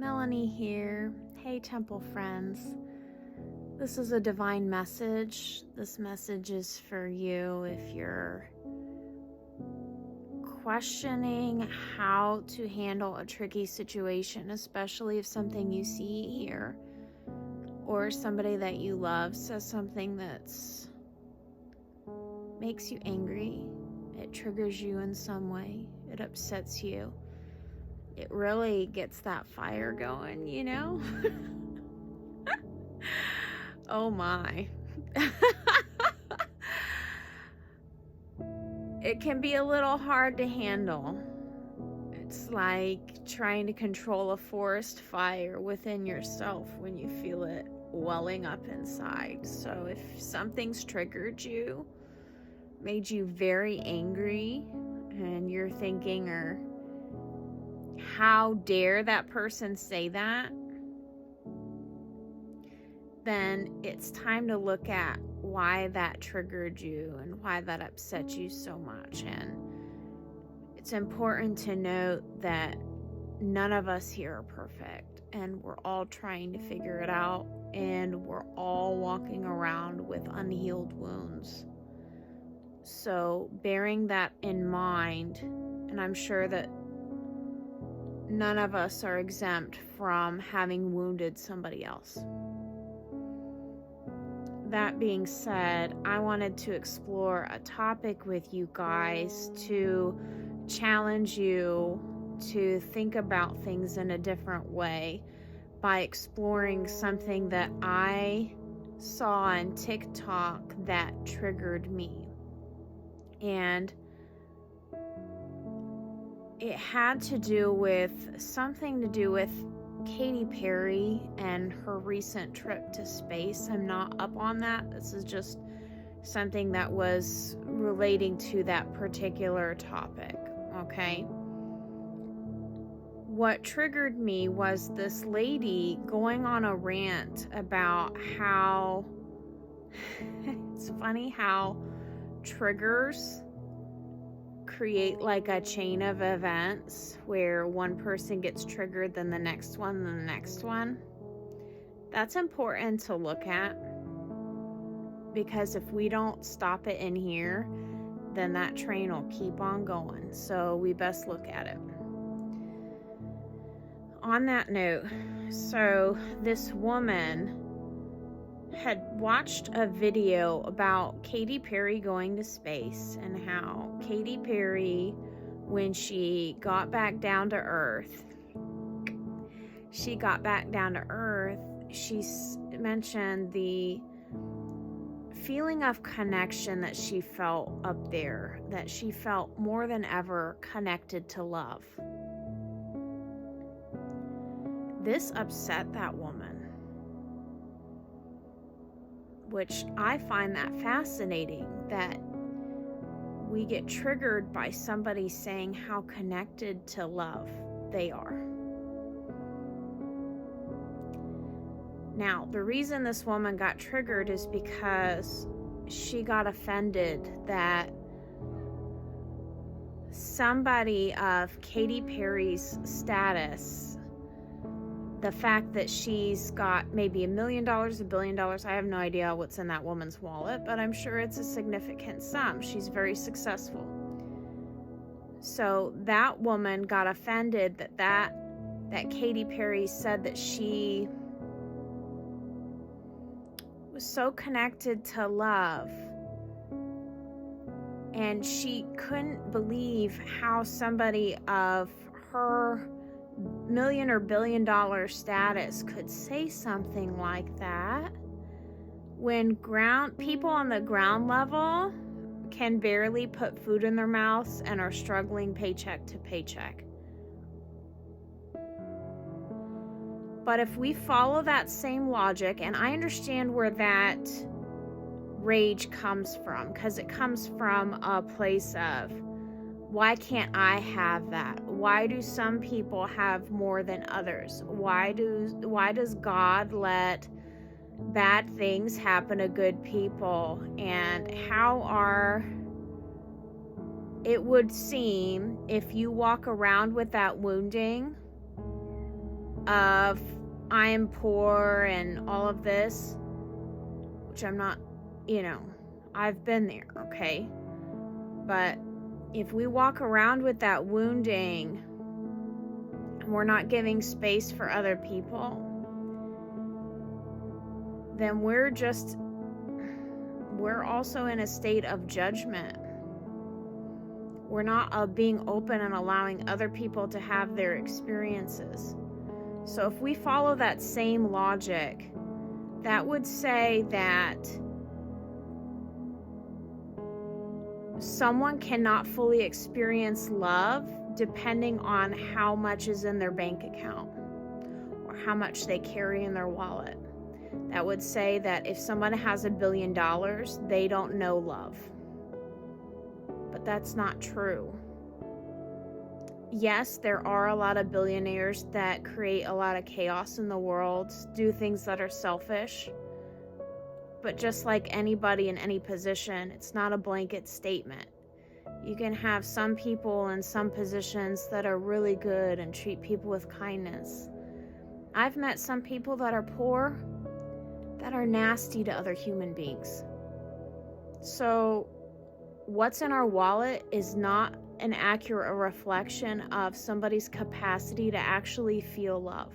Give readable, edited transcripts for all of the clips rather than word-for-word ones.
Melanie here. Hey, Temple friends. This is a divine message. This message is for you if you're questioning how to handle a tricky situation, especially if something you see here or somebody that you love says something that's makes you angry. It triggers you in some way. It upsets you. It really gets that fire going, you know? Oh my. It can be a little hard to handle. It's like trying to control a forest fire within yourself when you feel it welling up inside. So if something's triggered you, made you very angry, and you're thinking, or how dare that person say that, then it's time to look at why that triggered you and why that upset you so much. And it's important to note that none of us here are perfect, and we're all trying to figure it out, and we're all walking around with unhealed wounds. So bearing that in mind, and I'm sure that none of us are exempt from having wounded somebody else. That being said, I wanted to explore a topic with you guys to challenge you to think about things in a different way by exploring something that I saw on TikTok that triggered me. And it had to do with something to do with Katy Perry and her recent trip to space. I'm not up on that. This is just something that was relating to that particular topic, okay? What triggered me was this lady going on a rant about how it's funny how triggers create like a chain of events where one person gets triggered, then the next one, then the next one. That's important to look at, because if we don't stop it in here, then that train will keep on going. So we best look at it. On that note, so this woman had watched a video about Katy Perry going to space, and how Katy Perry, when she got back down to Earth, she mentioned the feeling of connection that she felt up there, that she felt more than ever connected to love. This upset that woman, which I find that fascinating, that we get triggered by somebody saying how connected to love they are. Now, the reason this woman got triggered is because she got offended that somebody of Katy Perry's status, the fact that she's got maybe $1 million, $1 billion, I have no idea what's in that woman's wallet, but I'm sure it's a significant sum. She's very successful. So that woman got offended that Katy Perry said that she was so connected to love, and she couldn't believe how somebody of her million or $1 billion status could say something like that when people on the ground level can barely put food in their mouths and are struggling paycheck to paycheck. But if we follow that same logic, and I understand where that rage comes from, because it comes from a place of, why can't I have that? Why do some people have more than others? Why does God let bad things happen to good people? And it would seem, if you walk around with that wounding, of I am poor and all of this, which I'm not, I've been there, okay? But if we walk around with that wounding and we're not giving space for other people, then we're also in a state of judgment. We're not being open and allowing other people to have their experiences. So if we follow that same logic, that would say that someone cannot fully experience love depending on how much is in their bank account or how much they carry in their wallet. That would say that if someone has $1 billion, they don't know love. But that's not true. Yes, there are a lot of billionaires that create a lot of chaos in the world, do things that are selfish. But just like anybody in any position, it's not a blanket statement. You can have some people in some positions that are really good and treat people with kindness. I've met some people that are poor that are nasty to other human beings. So what's in our wallet is not an accurate reflection of somebody's capacity to actually feel love.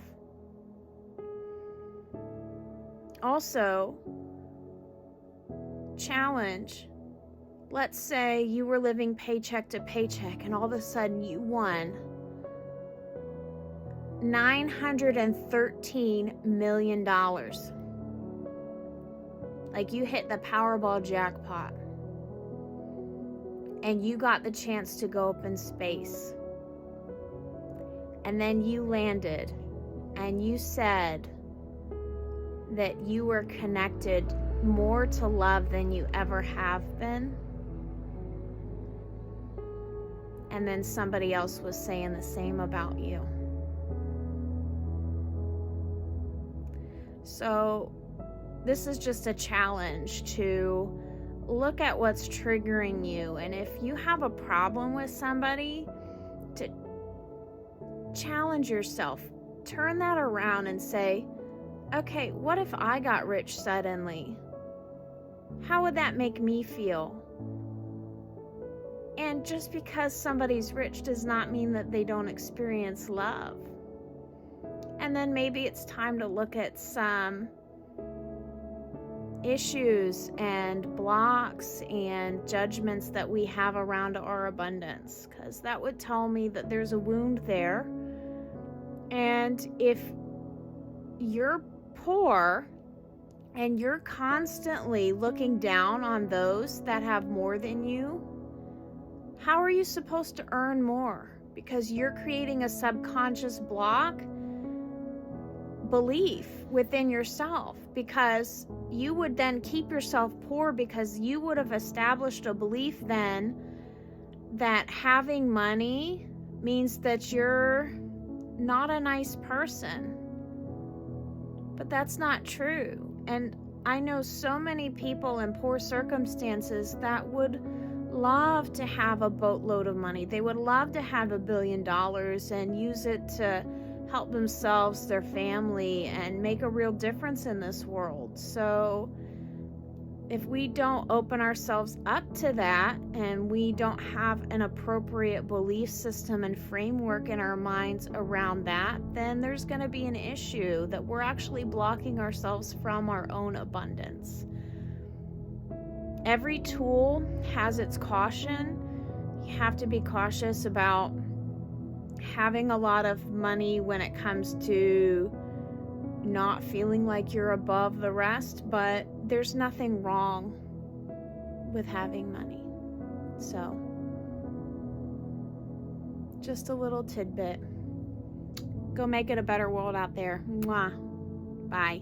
Also, challenge. Let's say you were living paycheck to paycheck and all of a sudden you won $913 million. Like you hit the Powerball jackpot. And you got the chance to go up in space. And then you landed and you said that you were connected more to love than you ever have been. And then somebody else was saying the same about you. So this is just a challenge to look at what's triggering you. And if you have a problem with somebody, to challenge yourself. Turn that around and say, okay, what if I got rich suddenly? How would that make me feel? And just because somebody's rich does not mean that they don't experience love. And then maybe it's time to look at some issues and blocks and judgments that we have around our abundance, because that would tell me that there's a wound there. And if you're poor and you're constantly looking down on those that have more than you, how are you supposed to earn more? Because you're creating a subconscious block belief within yourself, because you would then keep yourself poor because you would have established a belief then that having money means that you're not a nice person. But that's not true. And I know so many people in poor circumstances that would love to have a boatload of money. They would love to have $1 billion and use it to help themselves, their family, and make a real difference in this world. So if we don't open ourselves up to that and we don't have an appropriate belief system and framework in our minds around that, then there's going to be an issue that we're actually blocking ourselves from our own abundance. Every tool has its caution. You have to be cautious about having a lot of money when it comes to not feeling like you're above the rest, but there's nothing wrong with having money. So, just a little tidbit. Go make it a better world out there. Mwah. Bye.